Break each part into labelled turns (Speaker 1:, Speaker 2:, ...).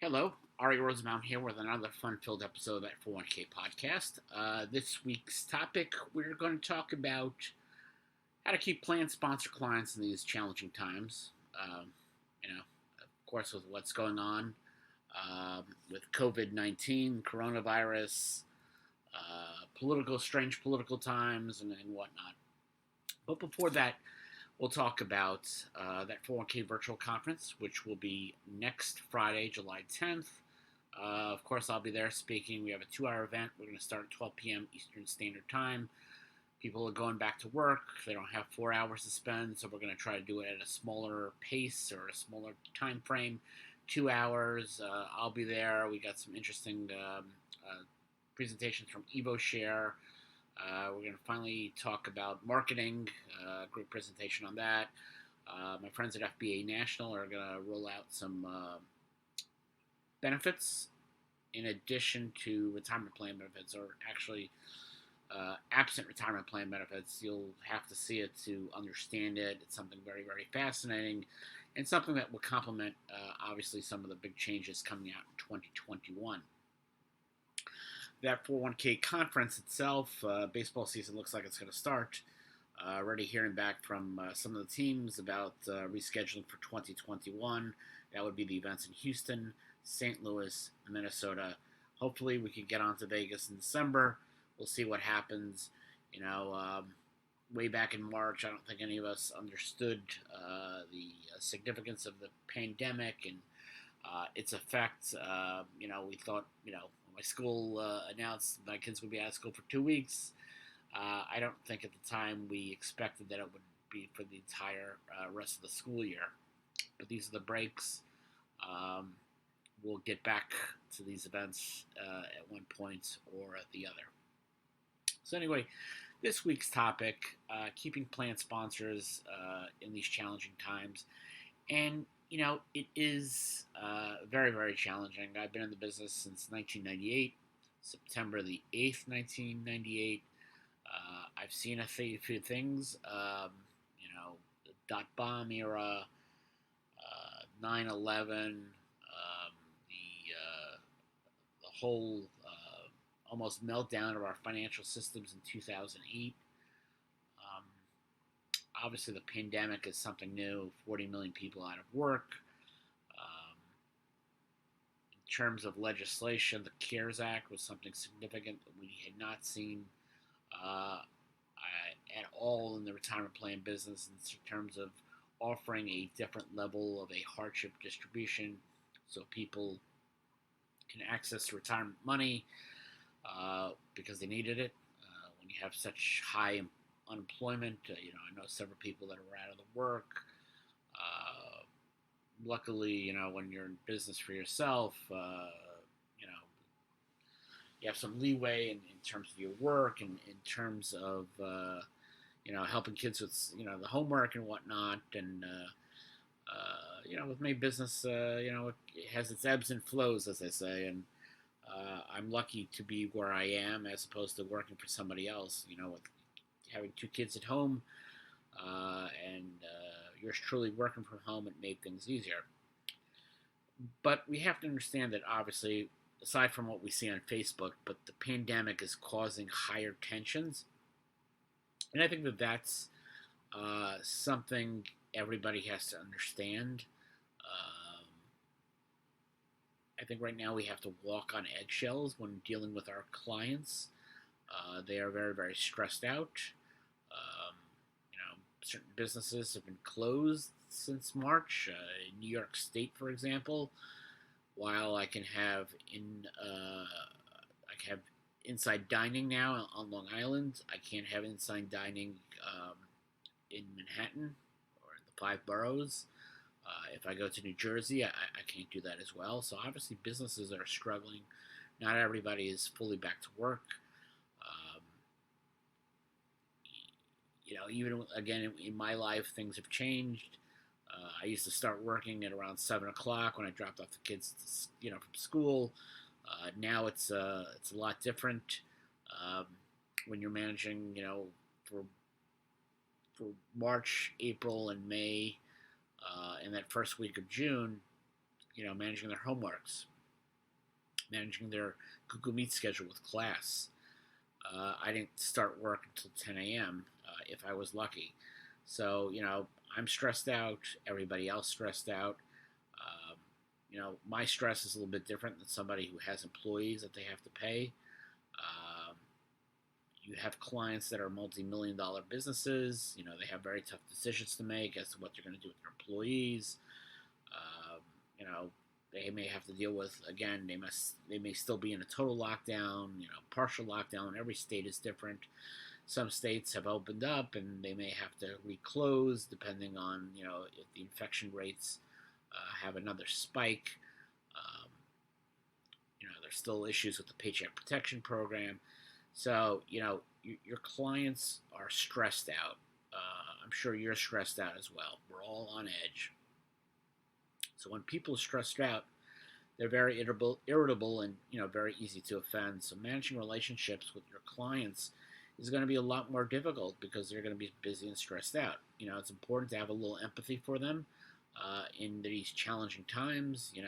Speaker 1: Hello, Ary Rosenbaum here with another fun-filled episode of that 401k podcast. This week's topic, we're going to talk about how to keep plan sponsor clients in these challenging times. Of course, with what's going on with COVID-19, coronavirus, strange political times, and whatnot. But before that, we'll talk about that 401k virtual conference, which will be next Friday, July 10th. Of course, I'll be there speaking. We have a 2-hour event. We're going to start at 12 p.m. Eastern Standard Time. People are going back to work. They don't have 4 hours to spend, so we're going to try to do it at a smaller pace or a smaller time frame. 2 hours. I'll be there. We got some interesting presentations from EvoShare. We're going to finally talk about marketing, group presentation on that. My friends at FBA National are going to roll out some benefits in addition to retirement plan benefits, or actually absent retirement plan benefits. You'll have to see it to understand it. It's something very, very fascinating and something that will complement, obviously, some of the big changes coming out in 2021. That 401k conference itself, baseball season looks like it's going to start. Already hearing back from some of the teams about rescheduling for 2021. That would be the events in Houston, St. Louis, Minnesota. Hopefully we can get on to Vegas in December. We'll see what happens. Way back in March, I don't think any of us understood the significance of the pandemic and its effect. We thought, my school announced my kids would be out of school for 2 weeks. I don't think at the time we expected that it would be for the entire rest of the school year. But these are the breaks. We'll get back to these events at one point or at the other. So anyway, this week's topic, keeping plan sponsors in these challenging times. And it is very, very challenging. I've been in the business since 1998, September the 8th, 1998. I've seen a few things, the dot-bomb era, 9/11, the whole almost meltdown of our financial systems in 2008. Obviously, the pandemic is something new. 40 million people out of work. In terms of legislation, the CARES Act was something significant that we had not seen at all in the retirement plan business in terms of offering a different level of a hardship distribution so people can access retirement money because they needed it. When you have such high unemployment, I know several people that are out of the work. Luckily, when you're in business for yourself, you have some leeway in terms of your work and in terms of, helping kids with, the homework and whatnot. And, with my business, it has its ebbs and flows, as I say. And I'm lucky to be where I am as opposed to working for somebody else, with having 2 kids at home and yours truly working from home. It made things easier. But we have to understand that, obviously, aside from what we see on Facebook, but the pandemic is causing higher tensions. And I think that that's something everybody has to understand. I think right now we have to walk on eggshells when dealing with our clients. They are very, very stressed out. Certain businesses have been closed since March. In New York State, for example, while I can have inside dining now on Long Island, I can't have inside dining in Manhattan or in the 5 boroughs. If I go to New Jersey, I can't do that as well. So obviously businesses are struggling. Not everybody is fully back to work. Even again in my life, things have changed. I used to start working at around 7 o'clock when I dropped off the kids, from school. Now it's a lot different when you're managing, for March, April, and May, and that first week of June. managing their homeworks, managing their Google Meet schedule with class. I didn't start work until 10 a.m. If I was lucky. So, I'm stressed out. Everybody else stressed out. Um, my stress is a little bit different than somebody who has employees that they have to pay. Um, you have clients that are multi-million dollar businesses. They have very tough decisions to make as to what they're going to do with their employees. Um, you know, they may have to deal with, again. They may still be in a total lockdown. Partial lockdown. Every state is different. Some states have opened up, and they may have to reclose depending on if the infection rates have another spike. Um, there's still issues with the Paycheck Protection Program. So, your clients are stressed out. I'm sure you're stressed out as well. We're all on edge. So when people are stressed out, they're very irritable and very easy to offend. So managing relationships with your clients is going to be a lot more difficult because they're going to be busy and stressed out. It's important to have a little empathy for them in these challenging times. You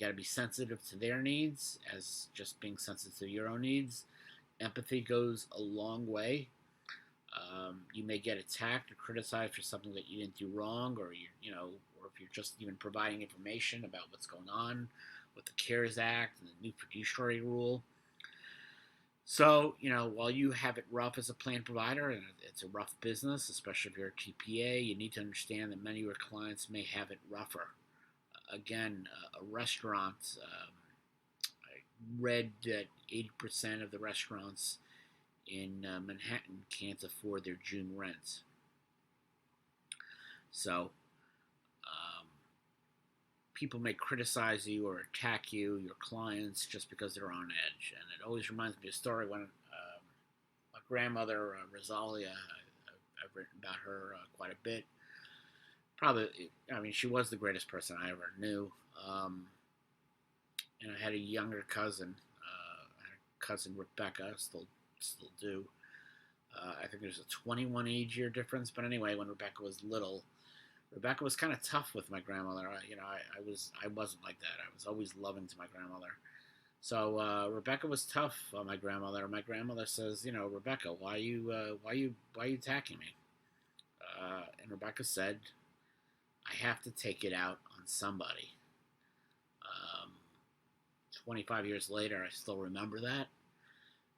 Speaker 1: got to be sensitive to their needs as just being sensitive to your own needs. Empathy goes a long way. You may get attacked or criticized for something that you didn't do wrong, or or if you're just even providing information about what's going on with the CARES Act and the new fiduciary rule. So, while you have it rough as a plan provider, and it's a rough business, especially if you're a TPA, you need to understand that many of your clients may have it rougher. Again, a restaurant, I read that 80% of the restaurants in Manhattan can't afford their June rent. So, people may criticize you or attack you, your clients, just because they're on edge. And it always reminds me of a story when my grandmother, Rosalia, I've written about her quite a bit. Probably, she was the greatest person I ever knew. And I had a younger cousin, Rebecca, still do. I think there's a 21 age year difference, but anyway, when Rebecca was little, Rebecca was kind of tough with my grandmother. I wasn't like that. I was always loving to my grandmother. So Rebecca was tough on my grandmother. My grandmother says, Rebecca, why you attacking me? And Rebecca said, I have to take it out on somebody. 25 years later, I still remember that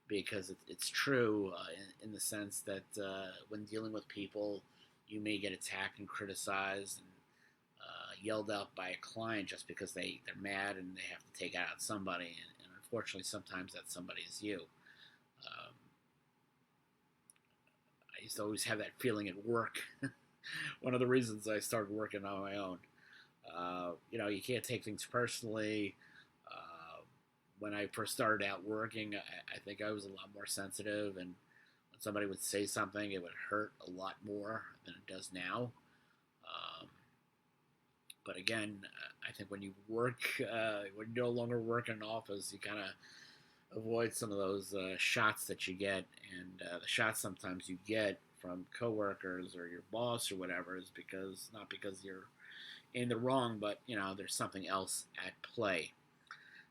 Speaker 1: because it's true in the sense that when dealing with people, you may get attacked and criticized and yelled out by a client just because they're mad and they have to take it out on somebody. And unfortunately, sometimes that somebody is you. I used to always have that feeling at work. One of the reasons I started working on my own. You can't take things personally. When I first started out working, I think I was a lot more sensitive, and when somebody would say something, it would hurt a lot more than it does now. But again, I think when you work, when you no longer work in an office, you kind of avoid some of those shots that you get, and the shots sometimes you get from coworkers or your boss or whatever is not because you're in the wrong, but there's something else at play.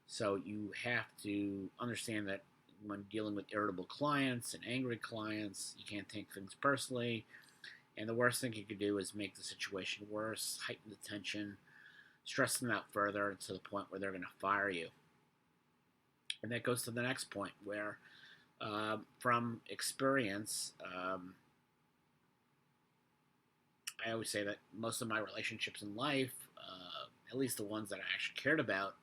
Speaker 1: So you have to understand that when dealing with irritable clients and angry clients, you can't take things personally. And the worst thing you could do is make the situation worse, heighten the tension, stress them out further to the point where they're going to fire you. And that goes to the next point where, from experience, I always say that most of my relationships in life, at least the ones that I actually cared about,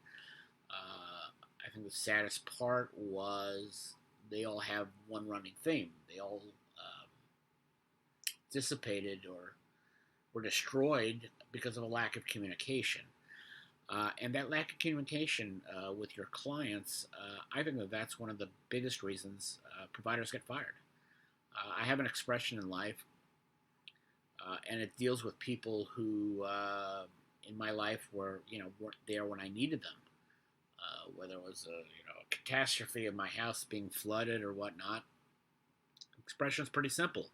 Speaker 1: I think the saddest part was they all have one running theme. They all dissipated or were destroyed because of a lack of communication. And that lack of communication with your clients, I think that's one of the biggest reasons providers get fired. I have an expression in life, and it deals with people who in my life weren't there when I needed them. Whether it was a catastrophe of my house being flooded or whatnot. The expression is pretty simple.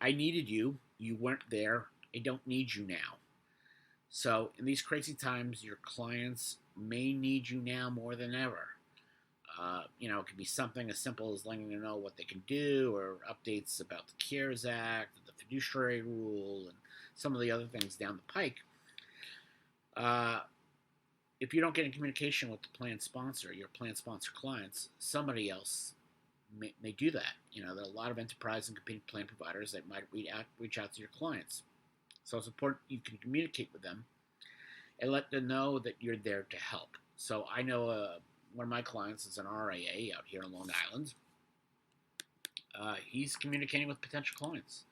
Speaker 1: I needed you. You weren't there. I don't need you now. So in these crazy times, your clients may need you now more than ever. It could be something as simple as letting them know what they can do, or updates about the CARES Act, the fiduciary rule, and some of the other things down the pike. Uh, if you don't get in communication with the plan sponsor, your plan sponsor clients, somebody else may do that. There are a lot of enterprise and competing plan providers that might reach out to your clients. So it's important you can communicate with them and let them know that you're there to help. So I know one of my clients is an RIA out here in Long Island. He's communicating with potential clients.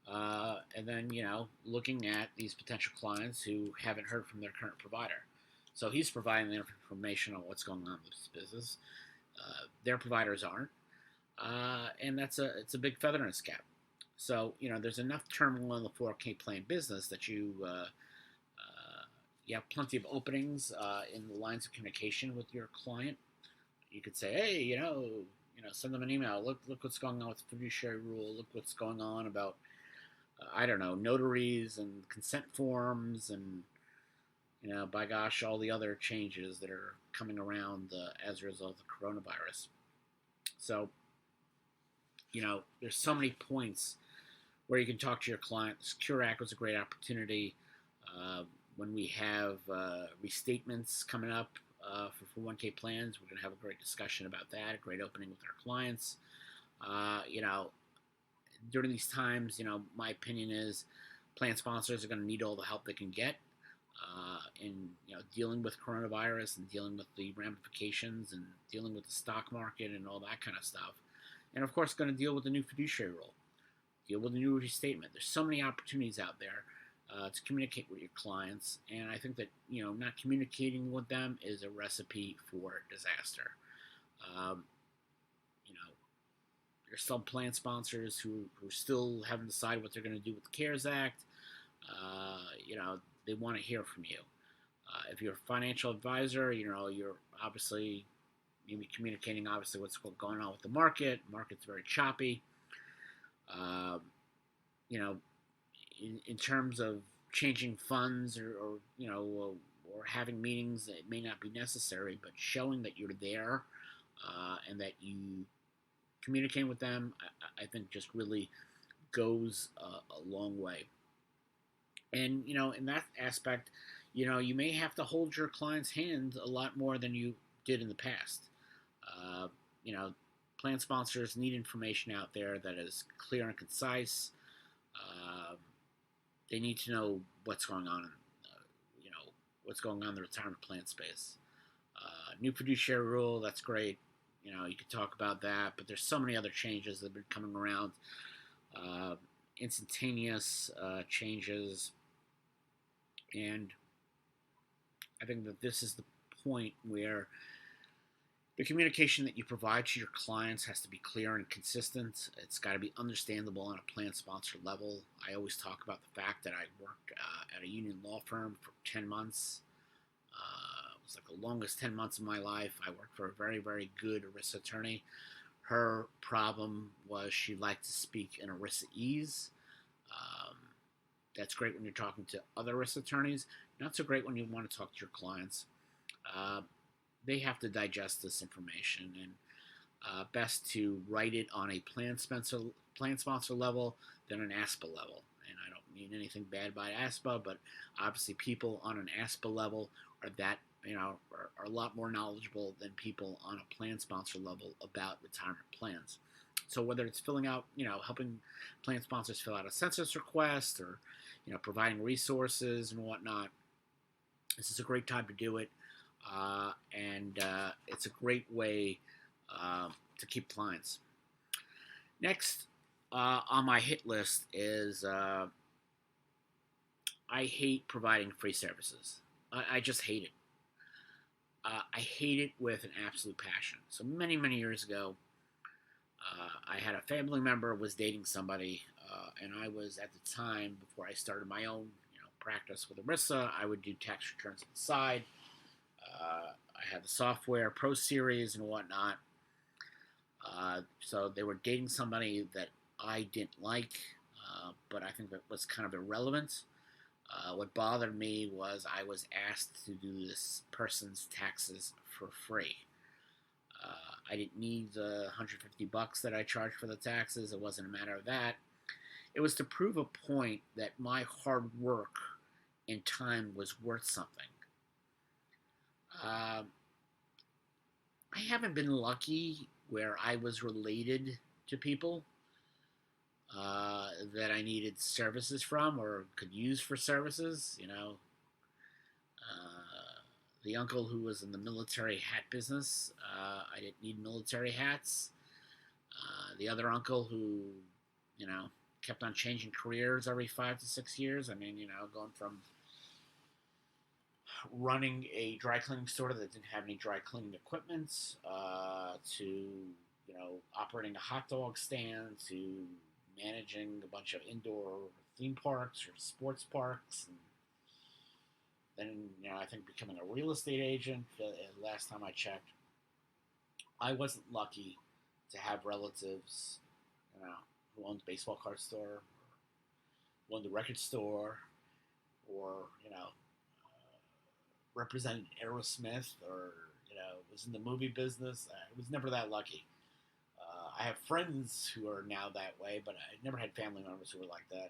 Speaker 1: And then, looking at these potential clients who haven't heard from their current provider. So he's providing the information on what's going on with this business. Their providers aren't. And it's a big feather in his cap. So, there's enough turmoil in the 4K plan business that you have plenty of openings in the lines of communication with your client. You could say, hey, send them an email. Look what's going on with the fiduciary rule. Look what's going on about, notaries and consent forms and, by gosh, all the other changes that are coming around as a result of the coronavirus. So, there's so many points where you can talk to your client. The Secure Act was a great opportunity. When we have restatements coming up for 1K plans, we're going to have a great discussion about that, a great opening with our clients. During these times, my opinion is plan sponsors are going to need all the help they can get in dealing with coronavirus and dealing with the ramifications and dealing with the stock market and all that kind of stuff. And of course, going to deal with the new fiduciary rule, deal with the new restatement. There's so many opportunities out there to communicate with your clients, and I think that not communicating with them is a recipe for disaster. There's some plan sponsors who still haven't decided what they're going to do with the CARES Act. They want to hear from you. If you're a financial advisor, you're obviously maybe communicating what's going on with the market. Market's very choppy. In terms of changing funds or having meetings, it may not be necessary, but showing that you're there and that you communicate with them, I think just really goes a long way. And, in that aspect, you may have to hold your client's hand a lot more than you did in the past. Plan sponsors need information out there that is clear and concise. They need to know what's going on, what's going on in the retirement plan space. New fiduciary rule, that's great. You could talk about that, but there's so many other changes that have been coming around. Instantaneous changes. And I think that this is the point where the communication that you provide to your clients has to be clear and consistent. It's got to be understandable on a plan sponsor level. I always talk about the fact that I worked at a union law firm for 10 months. It was like the longest 10 months of my life. I worked for a very, very good ERISA attorney. Her problem was she liked to speak in ERISA-ese. That's great when you're talking to other ERISA attorneys. Not so great when you want to talk to your clients. They have to digest this information, and best to write it on a plan sponsor level than an ASPA level. And I don't mean anything bad by ASPA, but obviously people on an ASPA level are a lot more knowledgeable than people on a plan sponsor level about retirement plans. So whether it's filling out, helping plan sponsors fill out a census request or, providing resources and whatnot, this is a great time to do it. And it's a great way to keep clients. Next on my hit list is I hate providing free services. I just hate it. I hate it with an absolute passion. So many, many years ago, I had a family member was dating somebody, and I was at the time, before I started my own practice with ERISA, I would do tax returns on the side. I had the software Pro Series and whatnot. So they were dating somebody that I didn't like, but I think that was kind of irrelevant. What bothered me was I was asked to do this person's taxes for free. I didn't need the $150 that I charged for the taxes. It wasn't a matter of that. It was to prove a point that my hard work and time was worth something. Uh, I haven't been lucky where I was related to people that I needed services from or could use for services. The uncle who was in the military hat business, I didn't need military hats. The other uncle who, kept on changing careers every 5 to 6 years. I mean, going from running a dry cleaning store that didn't have any dry cleaning equipment to, operating a hot dog stand to managing a bunch of indoor theme parks or sports parks. And then, I think becoming a real estate agent. Last time I checked, I wasn't lucky to have relatives, who owned a baseball card store, who owned a record store, or represented Aerosmith, or was in the movie business. I was never that lucky. I have friends who are now that way, but I never had family members who were like that.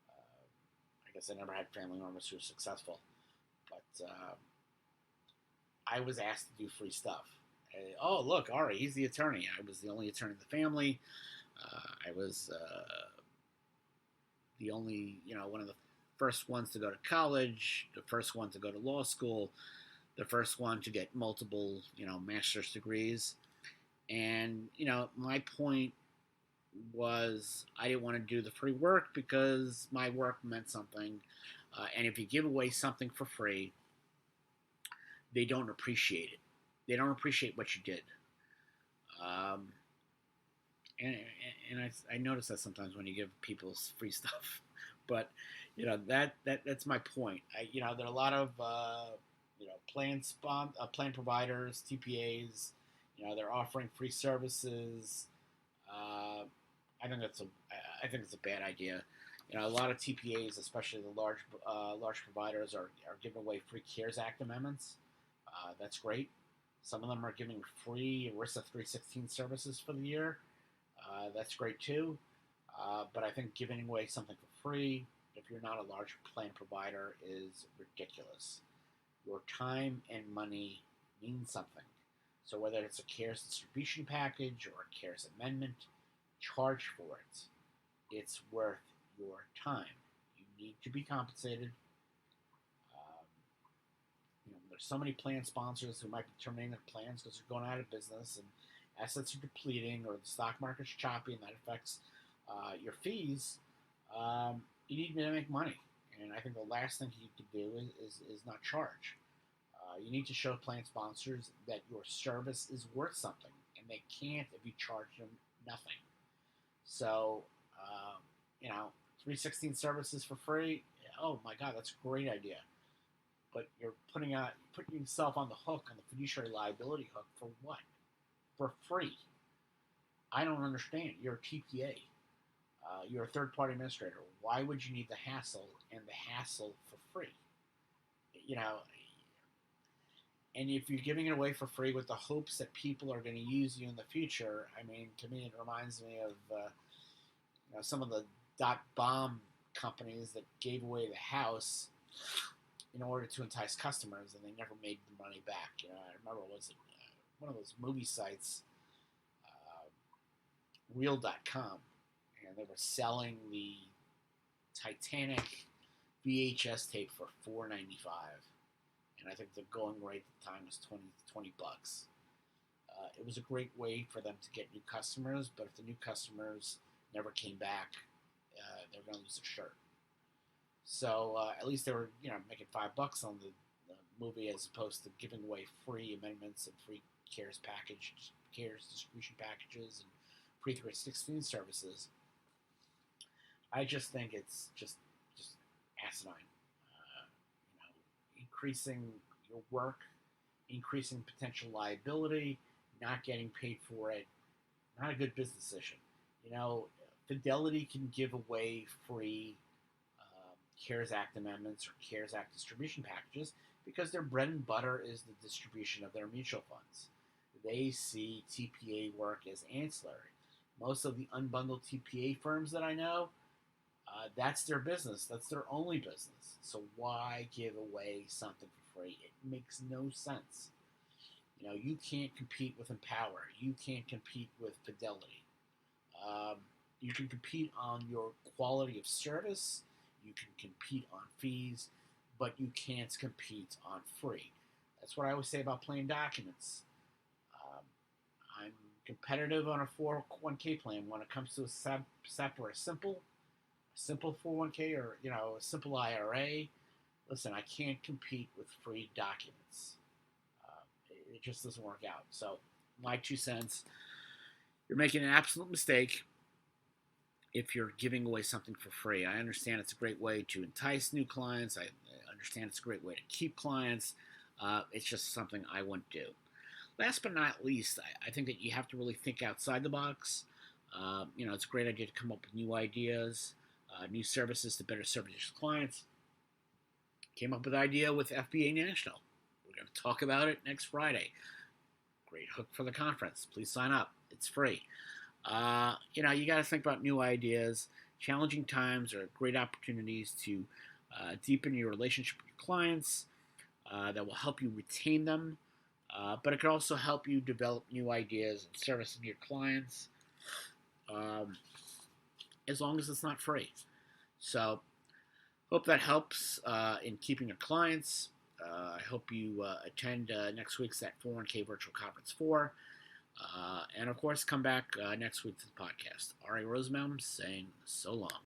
Speaker 1: I guess I never had family members who were successful. But I was asked to do free stuff. Oh, look, Ary, he's the attorney. I was the only attorney in the family. I was the only, one of the first ones to go to college, the first one to go to law school, the first one to get multiple, master's degrees. And, my point was I didn't want to do the free work because my work meant something. And if you give away something for free, they don't appreciate it. They don't appreciate what you did. Um, and I notice that sometimes when you give people free stuff. But that's my point. There are a lot of plan providers, TPAs. They're offering free services. I think it's a bad idea. A lot of TPAs, especially the large providers, are giving away free CARES Act amendments. That's great. Some of them are giving free ERISA 316 services for the year. That's great too. But I think giving away something for free, if you're not a large plan provider, is ridiculous. Your time and money means something. So whether it's a CARES distribution package or a CARES amendment, charge for it. It's worth your time. You need to be compensated. There's so many plan sponsors who might be terminating their plans because they're going out of business and assets are depleting or the stock market's choppy and that affects your fees. You need to make money. And I think the last thing you can do is not charge. You need to show plan sponsors that your service is worth something, and they can't if you charge them nothing. So, 316 services for free. Oh my God, that's a great idea. But you're putting yourself on the hook, on the fiduciary liability hook for what? For free. I don't understand. You're a TPA. You're a third-party administrator. Why would you need the hassle for free? And if you're giving it away for free with the hopes that people are going to use you in the future, I mean, to me, it reminds me of some of the .bomb companies that gave away the house in order to entice customers, and they never made the money back. I remember one of those movie sites, Real.com, and they were selling the Titanic VHS tape for $4.95. And I think the going rate at the time was 20 bucks. It was a great way for them to get new customers, but if the new customers never came back, they're going to lose their shirt. So at least they were, making $5 on the movie as opposed to giving away free amendments and free CARES distribution packages, and free 316 services. I just think it's just asinine. Increasing your work, increasing potential liability, not getting paid for it, not a good business decision. Fidelity can give away free CARES Act amendments or CARES Act distribution packages because their bread and butter is the distribution of their mutual funds. They see TPA work as ancillary. Most of the unbundled TPA firms that I know, that's their business. That's their only business. So why give away something for free? It makes no sense. You can't compete with Empower. You can't compete with Fidelity. Um, you can compete on your quality of service. You can compete on fees, but you can't compete on free. That's what I always say about plain documents. Um, I'm competitive on a 401k plan when it comes to a SEP or a simple 401k or a simple IRA. Listen, I can't compete with free documents. It just doesn't work out. So, my 2 cents. You're making an absolute mistake if you're giving away something for free. I understand it's a great way to entice new clients. I understand it's a great way to keep clients. It's just something I wouldn't do. Last but not least, I think that you have to really think outside the box. It's a great idea to come up with new ideas, new services to better serve your clients. Came up with an idea with FBA National. We're going to talk about it next Friday. Great hook for the conference. Please sign up. It's free. You got to think about new ideas. Challenging times are great opportunities to deepen your relationship with your clients. That will help you retain them, but it can also help you develop new ideas and servicing your clients, as long as it's not free. So, hope that helps in keeping your clients. I hope you attend next week's that 401k Virtual Conference 4. And of course, come back next week to the podcast. Ary Rosenbaum saying so long.